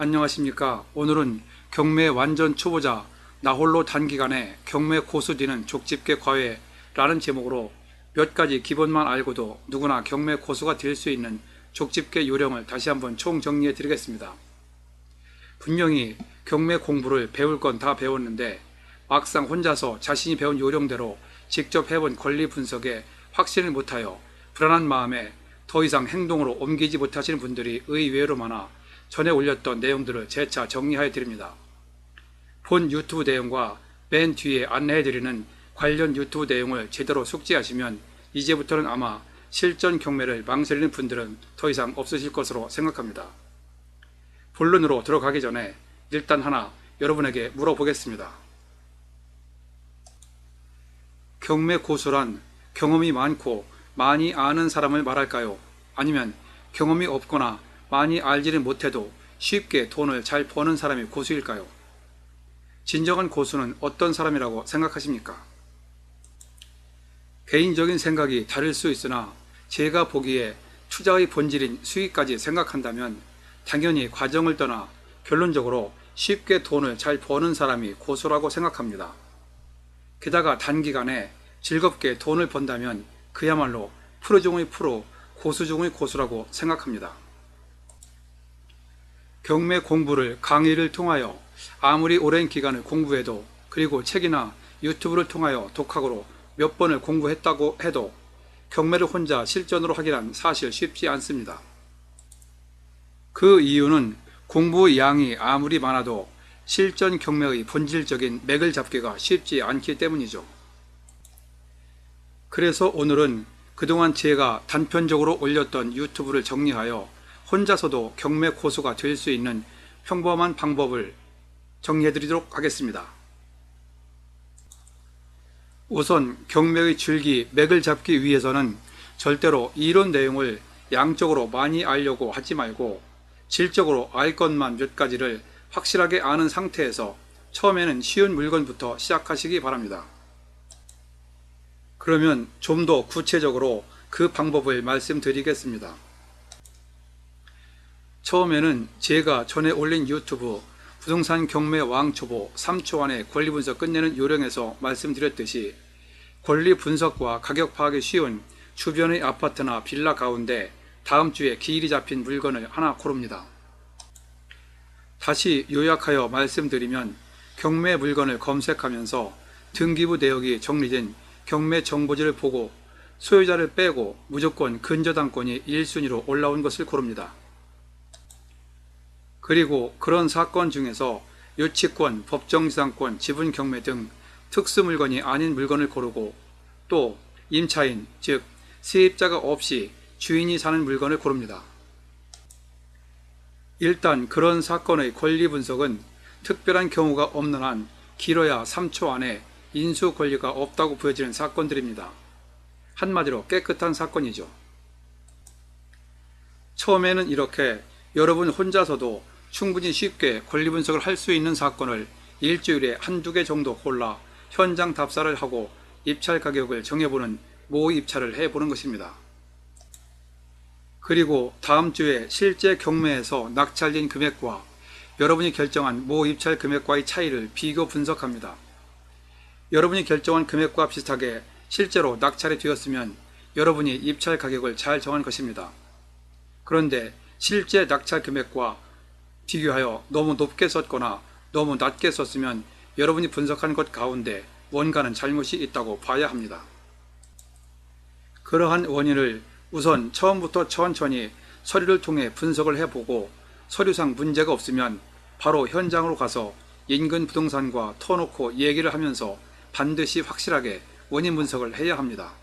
안녕하십니까. 오늘은 경매 완전 초보자 나홀로 단기간에 경매 고수 되는 족집게 과외라는 제목으로 몇 가지 기본만 알고도 누구나 경매 고수가 될 수 있는 족집게 요령을 다시 한번 총정리해 드리겠습니다. 분명히 경매 공부를 배울 건 다 배웠는데 막상 혼자서 자신이 배운 요령대로 직접 해본 권리 분석에 확신을 못하여 불안한 마음에 더 이상 행동으로 옮기지 못하시는 분들이 의외로 많아 전에 올렸던 내용들을 재차 정리하여 드립니다. 본 유튜브 내용과 맨 뒤에 안내해드리는 관련 유튜브 내용을 제대로 숙지하시면 이제부터는 아마 실전 경매를 망설이는 분들은 더 이상 없으실 것으로 생각합니다. 본론으로 들어가기 전에 일단 하나 여러분에게 물어보겠습니다. 경매 고수란 경험이 많고 많이 아는 사람을 말할까요? 아니면 경험이 없거나 많이 알지는 못해도 쉽게 돈을 잘 버는 사람이 고수일까요? 진정한 고수는 어떤 사람이라고 생각하십니까? 개인적인 생각이 다를 수 있으나 제가 보기에 투자의 본질인 수익까지 생각한다면 당연히 과정을 떠나 결론적으로 쉽게 돈을 잘 버는 사람이 고수라고 생각합니다. 게다가 단기간에 즐겁게 돈을 번다면 그야말로 프로 중의 프로, 고수 중의 고수라고 생각합니다. 경매 공부를 강의를 통하여 아무리 오랜 기간을 공부해도 그리고 책이나 유튜브를 통하여 독학으로 몇 번을 공부했다고 해도 경매를 혼자 실전으로 하기란 사실 쉽지 않습니다. 그 이유는 공부 양이 아무리 많아도 실전 경매의 본질적인 맥을 잡기가 쉽지 않기 때문이죠. 그래서 오늘은 그동안 제가 단편적으로 올렸던 유튜브를 정리하여 혼자서도 경매 고수가 될 수 있는 평범한 방법을 정리해드리도록 하겠습니다. 우선 경매의 줄기, 맥을 잡기 위해서는 절대로 이론 내용을 양적으로 많이 알려고 하지 말고 질적으로 알 것만 몇 가지를 확실하게 아는 상태에서 처음에는 쉬운 물건부터 시작하시기 바랍니다. 그러면 좀 더 구체적으로 그 방법을 말씀드리겠습니다. 처음에는 제가 전에 올린 유튜브 부동산 경매 왕초보 3초 안에 권리 분석 끝내는 요령에서 말씀드렸듯이 권리 분석과 가격 파악이 쉬운 주변의 아파트나 빌라 가운데 다음 주에 기일이 잡힌 물건을 하나 고릅니다. 다시 요약하여 말씀드리면 경매 물건을 검색하면서 등기부 내역이 정리된 경매 정보지를 보고 소유자를 빼고 무조건 근저당권이 1순위로 올라온 것을 고릅니다. 그리고 그런 사건 중에서 유치권, 법정지상권, 지분경매 등 특수물건이 아닌 물건을 고르고 또 임차인, 즉 세입자가 없이 주인이 사는 물건을 고릅니다. 일단 그런 사건의 권리 분석은 특별한 경우가 없는 한 길어야 3초 안에 인수 권리가 없다고 보여지는 사건들입니다. 한마디로 깨끗한 사건이죠. 처음에는 이렇게 여러분 혼자서도 충분히 쉽게 권리 분석을 할 수 있는 사건을 일주일에 한두 개 정도 골라 현장 답사를 하고 입찰 가격을 정해보는 모 입찰을 해보는 것입니다. 그리고 다음 주에 실제 경매에서 낙찰된 금액과 여러분이 결정한 모 입찰 금액과의 차이를 비교 분석합니다. 여러분이 결정한 금액과 비슷하게 실제로 낙찰이 되었으면 여러분이 입찰 가격을 잘 정한 것입니다. 그런데 실제 낙찰 금액과 비교하여 너무 높게 썼거나 너무 낮게 썼으면 여러분이 분석한 것 가운데 뭔가는 잘못이 있다고 봐야 합니다. 그러한 원인을 우선 처음부터 천천히 서류를 통해 분석을 해보고 서류상 문제가 없으면 바로 현장으로 가서 인근 부동산과 터놓고 얘기를 하면서 반드시 확실하게 원인 분석을 해야 합니다.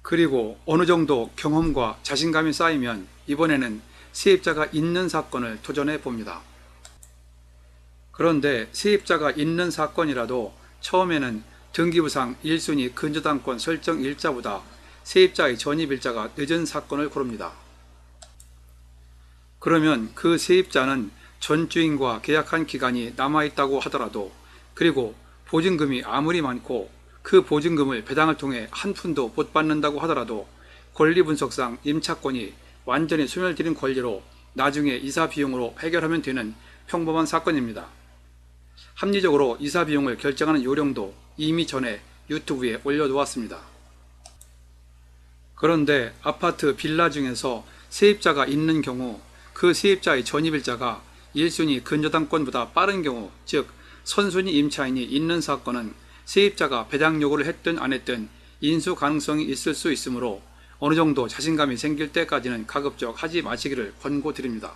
그리고 어느 정도 경험과 자신감이 쌓이면 이번에는 세입자가 있는 사건을 도전해 봅니다. 그런데 세입자가 있는 사건이라도 처음에는 등기부상 1순위 근저당권 설정 일자보다 세입자의 전입일자가 늦은 사건을 고릅니다. 그러면 그 세입자는 전 주인과 계약한 기간이 남아있다고 하더라도 그리고 보증금이 아무리 많고 그 보증금을 배당을 통해 한 푼도 못 받는다고 하더라도 권리 분석상 임차권이 완전히 소멸되는 권리로 나중에 이사 비용으로 해결하면 되는 평범한 사건입니다. 합리적으로 이사 비용을 결정하는 요령도 이미 전에 유튜브에 올려놓았습니다. 그런데 아파트 빌라 중에서 세입자가 있는 경우 그 세입자의 전입일자가 1순위 근저당권보다 빠른 경우, 즉 선순위 임차인이 있는 사건은 세입자가 배당 요구를 했든 안 했든 인수 가능성이 있을 수 있으므로 어느 정도 자신감이 생길 때까지는 가급적 하지 마시기를 권고드립니다.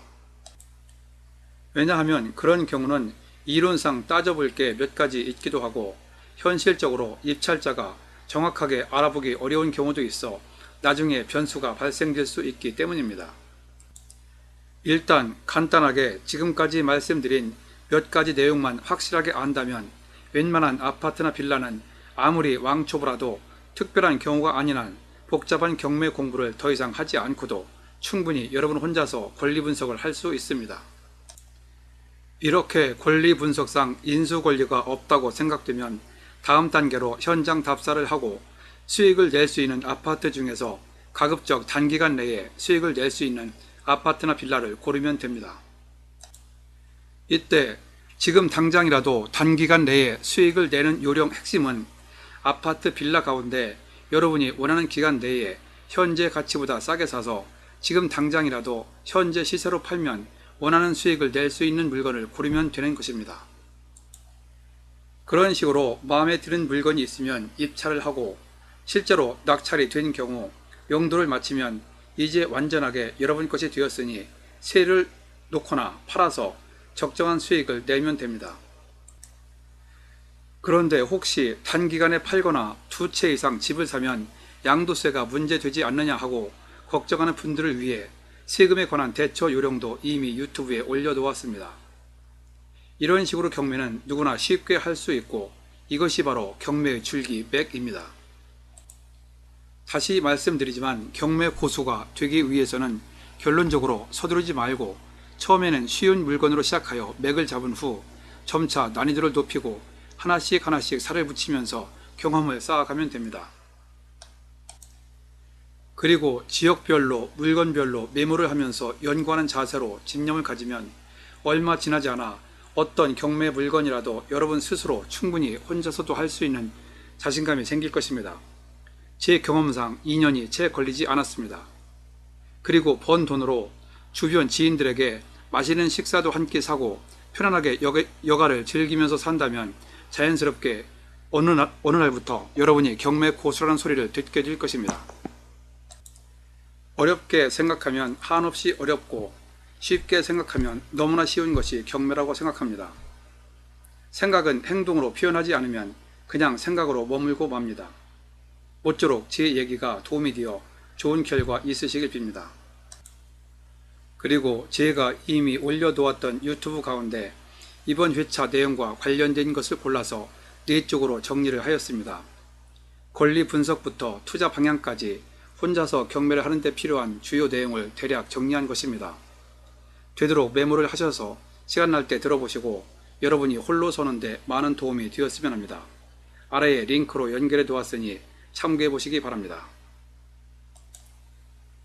왜냐하면 그런 경우는 이론상 따져볼 게 몇 가지 있기도 하고 현실적으로 입찰자가 정확하게 알아보기 어려운 경우도 있어 나중에 변수가 발생될 수 있기 때문입니다. 일단 간단하게 지금까지 말씀드린 몇 가지 내용만 확실하게 안다면 웬만한 아파트나 빌라는 아무리 왕초보라도 특별한 경우가 아닌 한 복잡한 경매 공부를 더 이상 하지 않고도 충분히 여러분 혼자서 권리 분석을 할 수 있습니다. 이렇게 권리 분석상 인수 권리가 없다고 생각되면 다음 단계로 현장 답사를 하고 수익을 낼 수 있는 아파트 중에서 가급적 단기간 내에 수익을 낼 수 있는 아파트나 빌라를 고르면 됩니다. 이때 지금 당장이라도 단기간 내에 수익을 내는 요령 핵심은 아파트 빌라 가운데 여러분이 원하는 기간 내에 현재 가치보다 싸게 사서 지금 당장이라도 현재 시세로 팔면 원하는 수익을 낼 수 있는 물건을 고르면 되는 것입니다. 그런 식으로 마음에 드는 물건이 있으면 입찰을 하고 실제로 낙찰이 된 경우 용도를 마치면 이제 완전하게 여러분 것이 되었으니 세를 놓거나 팔아서 적정한 수익을 내면 됩니다. 그런데 혹시 단기간에 팔거나 2채 이상 집을 사면 양도세가 문제되지 않느냐 하고 걱정하는 분들을 위해 세금에 관한 대처 요령도 이미 유튜브에 올려놓았습니다. 이런 식으로 경매는 누구나 쉽게 할 수 있고 이것이 바로 경매의 줄기 맥입니다. 다시 말씀드리지만 경매 고수가 되기 위해서는 결론적으로 서두르지 말고 처음에는 쉬운 물건으로 시작하여 맥을 잡은 후 점차 난이도를 높이고 하나씩 살을 붙이면서 경험을 쌓아가면 됩니다. 그리고 지역별로 물건별로 메모를 하면서 연구하는 자세로 집념을 가지면 얼마 지나지 않아 어떤 경매 물건이라도 여러분 스스로 충분히 혼자서도 할 수 있는 자신감이 생길 것입니다. 제 경험상 2년이 채 걸리지 않았습니다. 그리고 번 돈으로 주변 지인들에게 맛있는 식사도 한 끼 사고 편안하게 여가를 즐기면서 산다면 자연스럽게 어느 날부터 여러분이 경매 고수라는 소리를 듣게 될 것입니다. 어렵게 생각하면 한없이 어렵고 쉽게 생각하면 너무나 쉬운 것이 경매라고 생각합니다. 생각은 행동으로 표현하지 않으면 그냥 생각으로 머물고 맙니다. 모쪼록 제 얘기가 도움이 되어 좋은 결과 있으시길 빕니다. 그리고 제가 이미 올려놓았던 유튜브 가운데 이번 회차 내용과 관련된 것을 골라서 4쪽으로 정리를 하였습니다. 권리 분석부터 투자 방향까지 혼자서 경매를 하는 데 필요한 주요 내용을 대략 정리한 것입니다. 되도록 메모를 하셔서 시간 날 때 들어보시고 여러분이 홀로 서는데 많은 도움이 되었으면 합니다. 아래에 링크로 연결해 두었으니 참고해 보시기 바랍니다.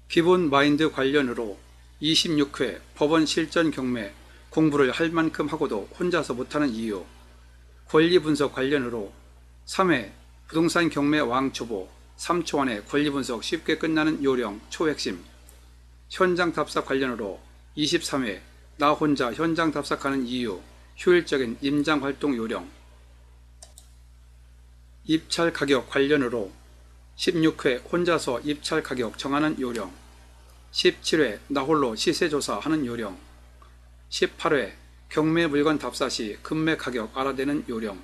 기본 마인드 관련으로 26회 법원 실전 경매 공부를 할 만큼 하고도 혼자서 못하는 이유, 권리 분석 관련으로 3회 부동산 경매 왕초보 3초 안에 권리 분석 쉽게 끝나는 요령 초핵심, 현장 답사 관련으로 23회 나 혼자 현장 답사하는 이유, 효율적인 임장 활동 요령, 입찰 가격 관련으로 16회 혼자서 입찰 가격 정하는 요령, 17회 나홀로 시세조사 하는 요령, 18회 경매 물건 답사 시 금매 가격 알아내는 요령,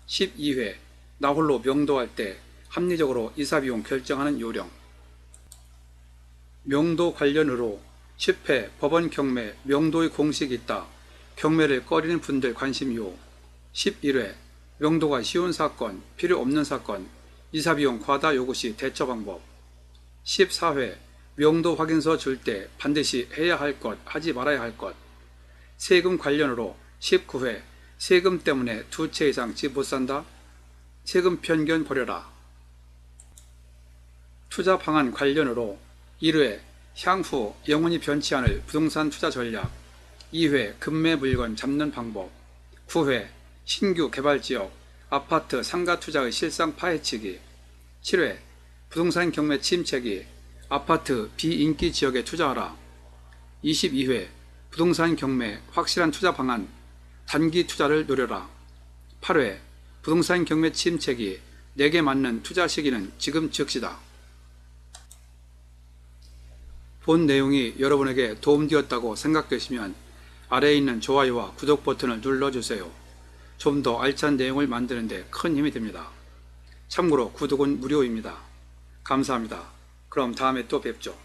12회 나홀로 명도할 때 합리적으로 이사비용 결정하는 요령. 명도 관련으로 10회 법원 경매 명도의 공식이 있다. 경매를 꺼리는 분들 관심요. 11회 명도가 쉬운 사건, 필요 없는 사건, 이사비용 과다 요구 시 대처 방법. 14회 명도 확인서 줄 때 반드시 해야 할 것, 하지 말아야 할 것. 세금 관련으로 19회 세금 때문에 2채 이상 집 못 산다. 세금 편견 버려라. 투자 방안 관련으로 1회 향후 영원히 변치 않을 부동산 투자 전략. 2회 급매 물건 잡는 방법. 9회 신규 개발지역 아파트 상가 투자의 실상 파헤치기. 7회 부동산 경매 침체기 아파트 비인기 지역에 투자하라. 22회 부동산 경매 확실한 투자 방안 단기 투자를 노려라. 8회 부동산 경매 침체기 내게 맞는 투자 시기는 지금 즉시다. 본 내용이 여러분에게 도움되었다고 생각되시면 아래에 있는 좋아요와 구독 버튼을 눌러주세요. 좀 더 알찬 내용을 만드는 데 큰 힘이 됩니다. 참고로 구독은 무료입니다. 감사합니다. 그럼 다음에 또 뵙죠.